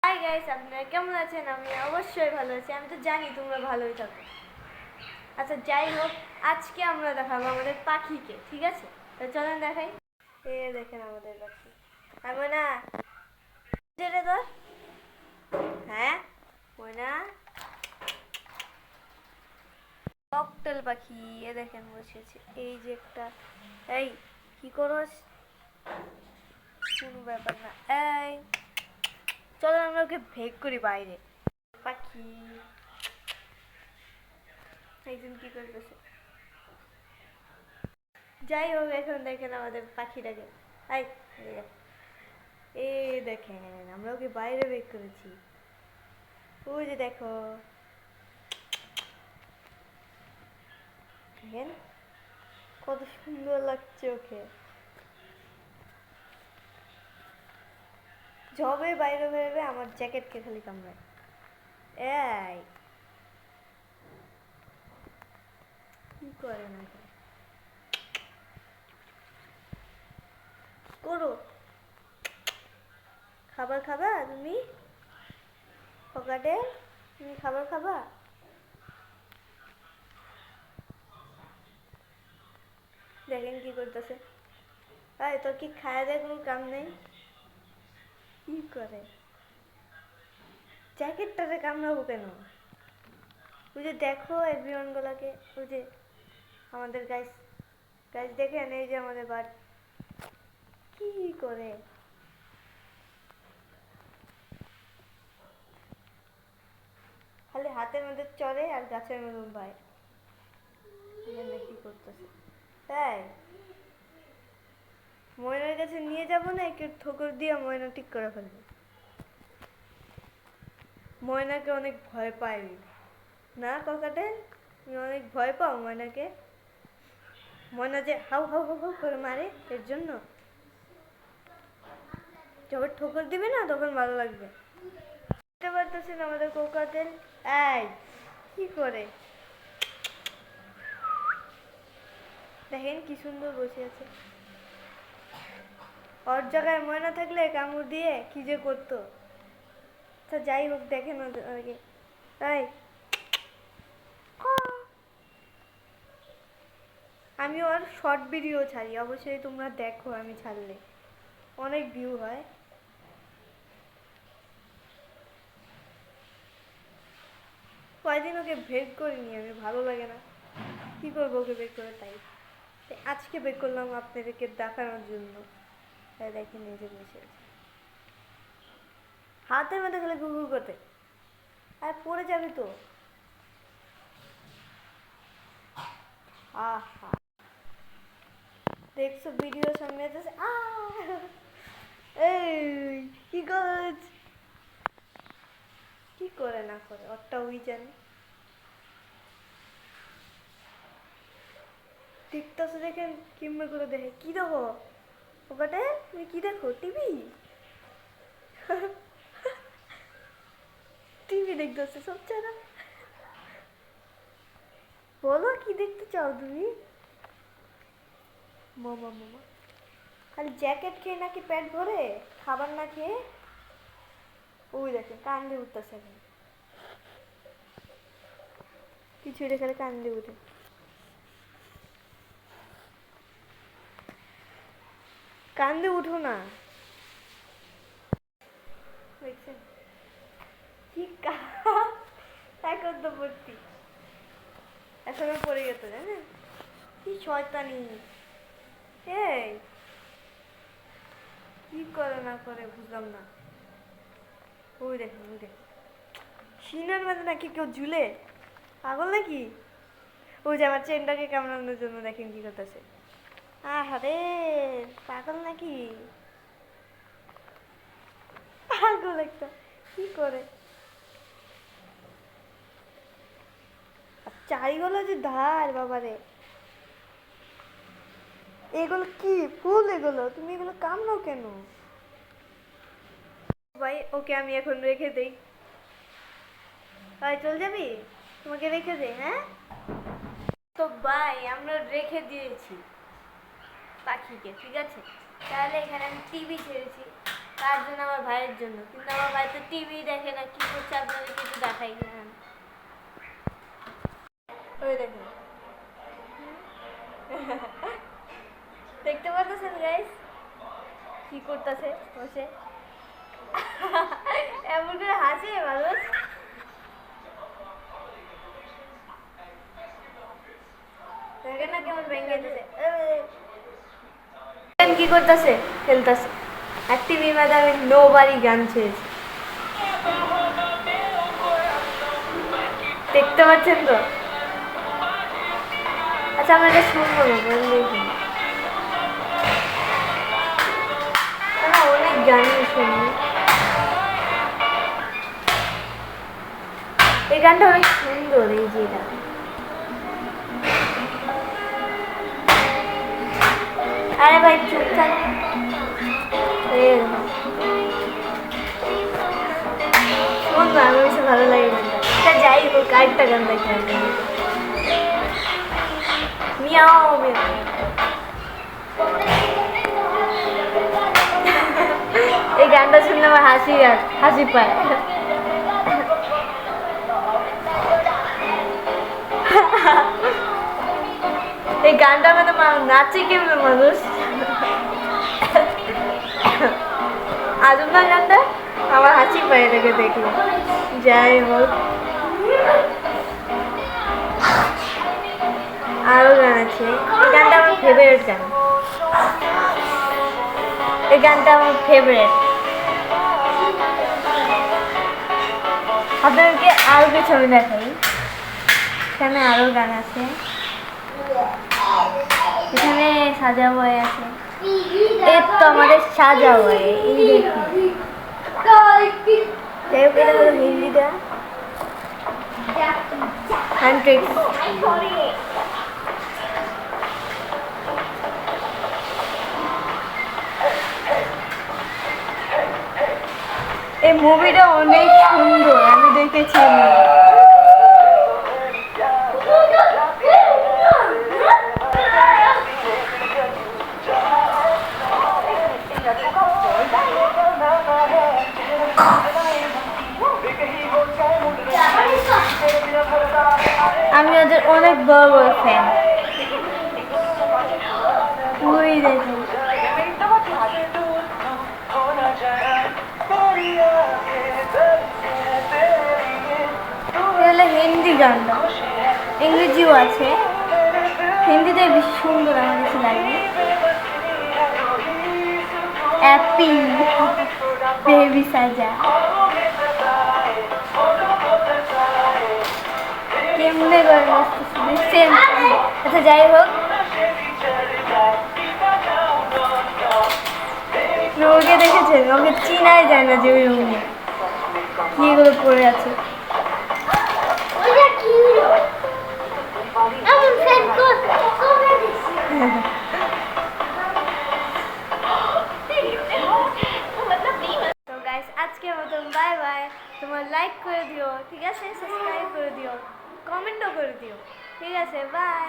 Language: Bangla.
হাই গাইস, আপনারা কেমন আছেন? আমি অবশ্যই ভালো আছি। আমি তো জানি তোমরা ভালোই থাকো। আচ্ছা, যাই হোক, আজকে আমরা দেখাবো আমাদের পাখিকে, ঠিক আছে? তো চলেন দেখাই। দেখেন আমাদের পাখি। ময়না, যেটা তো হ্যাঁ ময়না, ককটেল পাখি। দেখেন বসেছে, এই যে একটা। এই কি করস? কোনো ব্যাপার না। এই চলো আমরা ওকে ভেগ করি বাইরে। পাখি একজন কি করতেছে? যাই হোক, এখন দেখেন আমাদের পাখিটাকে। এই এই দেখেন আমরা ওকে বাইরে বের করেছি। ওই যে দেখো, দেখেন কত সুন্দর লাগছে ওকে। যবে বাইরে বেরোবে আমার জ্যাকেটকে খালি কামড়ায়। এই কি করে না করে করো। খাবার খাবা তুমি? পকেটে তুমি খাবার খাবা? দেখেন কি করতেছে। এই তোর কি খাওয়া দেয় কোনো কাম নেই? কি করে? জ্যাকেটটাতে কামড়াবো কেন? ওই যে দেখো এভরিওয়ান গুলাকে, ওই যে আমাদের গাইস গাইস দেখেন, এই যে আমাদের বাট কি করে। খালি হাতের মধ্যে চড়ে আর গাছের মধ্যে ভাই কি করতেছে। তাই ময়নার কাছে নিয়ে যাব না, একটু ঠোকর দিয়ে ময়না ঠিক করে ফেলবে। ময়নাকে অনেক ভয় পাই না ককাটে? তুমি অনেক ভয় পাও ময়নাকে? ময়না যে হাউ হাউ হাউ হাউ করে মারে, এর জন্য যখন ঠোকর দিবে না তখন ভালো লাগবে। বুঝতে পারতেছেন আমাদের কোকাটেল? এই কি করে দেখেন কি সুন্দর বসে আছে। ওর জায়গায় ময়না থাকলে কামড় দিয়ে কি যে করতো। আচ্ছা যাই হোক, দেখেন ওকে। তাই আমি ওর শর্ট ভিডিও ছাড়ি, অবশ্যই তোমরা দেখো। আমি ছাড়লে অনেক ভিউ হয়। কয়দিন ওকে বের করিনি আমি, ভালো লাগে না। কি করবো ওকে বের করে? তাই আজকে বের করলাম আপনাদেরকে দেখানোর জন্য। তাই দেখেন এই যে বসে আছে, হাতের মধ্যে খালি গুগল করতে। আর পড়ে যাবি তো। আহা, দেখছো ভিডিও সামনে আছে। এই কি করছ? কি করে না করে ওরটা ওই জানে। দেখতেছো দেখেন কিমে করে দেখে। কি দেখো ওখানে? তুমি কি দেখো? টিভি? টিভি দেখতেছে সব ছাড়া। বলো কি দেখতে চাও তুমি? মামা মামা খালি জ্যাকেট খেয়ে নাকি পেট ভরে, খাবার না খেয়ে। ওই দেখে কান্দে উঠতেছে এখন। কিছু খালি কান্দে উঠে। কান্দে উঠো না। দেখছেন কি এখন তো ভর্তি। এখনো পড়ে গেত জানেন? কি শয়তানি। এই কি করে না করে বুঝলাম না। ওই দেখেন ওই দেখেন, সিনার মধ্যে নাকি কেউ ঝুলে, পাগল নাকি? ওই যে আমার চেনটাকে কামড়ানোর জন্য দেখেন কি করতেছে। আরে পাগল নাকি? পাগল একটা, কি করে। চারিগুলো যে ধার বাবারে। এগুলো কি ফুল? এগুলো তুমি এগুলো কামড়াও কেন? ভাই ওকে আমি এখন রেখে দেই। ভাই চল যাবি? তোমাকে রেখে দে, হ্যাঁ? তো ভাই আমরা রেখে দিয়েছি পাখিকে, ঠিক আছে? তাহলে এখানে আমি টিভি ছেড়েছি। তার জন্য আমার ভাইয়ের জন্য, কিন্তু আমার ভাই তো টিভি দেখে না, কি করছে আপনাদেরকে একটু দেখাই না। ওই দেখুন, দেখতে পাচ্ছেন গাইস কি করতেছে বসে, এমন করে হাসে মানুষ। দেখেন না কেমন ভেঙে দিছে, কি করতেছে, খেলতেছে। আর টিভি ম্যাডামে নো বাড়ি গান ছেড়েছে, দেখতে পাচ্ছেন তো। আচ্ছা আমরা এটা শুনবো না, গান দেখি না, অনেক গানই শুনি। এই গানটা অনেক সুন্দর, এই যে এটা আরে ভাই চুপ থাক। শোন না, আমার বেশি ভালো লাগে গানটা। এটা যাই হোক, আরেকটা গান দেখি মিয়াও মিয়াও। এই গানটা শুনলে আমার হাসি পায়। এই গানটা মানে নাচে কেমন মানুষ, আজব না গানটা, আমার হাসি পায় এটাকে দেখলে। যাই হোক, আরো গান আছে। এই গানটা আমার ফেভারিট গান, এই গানটা আমার ফেভারিট। আপনাদেরকে আরো কিছু আমি দেখাই, এখানে আরো গান আছে। এখানে সাজা বয় আছে, এই তো আমাদের সাজা বয়, এই দেখুন। এটা হলো হিন্দিটা, হ্যান্ড্রিক্স। এই মুভিটা অনেক সুন্দর, আমি দেখেছি। আমি ওদের অনেক বড় বড় ফ্যান। ওই দেখুন, হিন্দি গানটা, ইংরেজিও আছে, হিন্দিতে বেশি সুন্দর আমার কাছে লাগে। হ্যাপি বেবি সাজা, কেমনে করে সেম। আচ্ছা যাই হোক, ওকে দেখেছেন, ওকে চিনাই যায় না যে ওই রুমে কিগুলো পড়ে আছে। তো গাইস আজকের মতন বাই বাই। তোমার লাইক করে দিও, ঠিক আছে, সাবস্ক্রাইব করে দিও, কমেন্টও করে দিও, ঠিক আছে, বাই।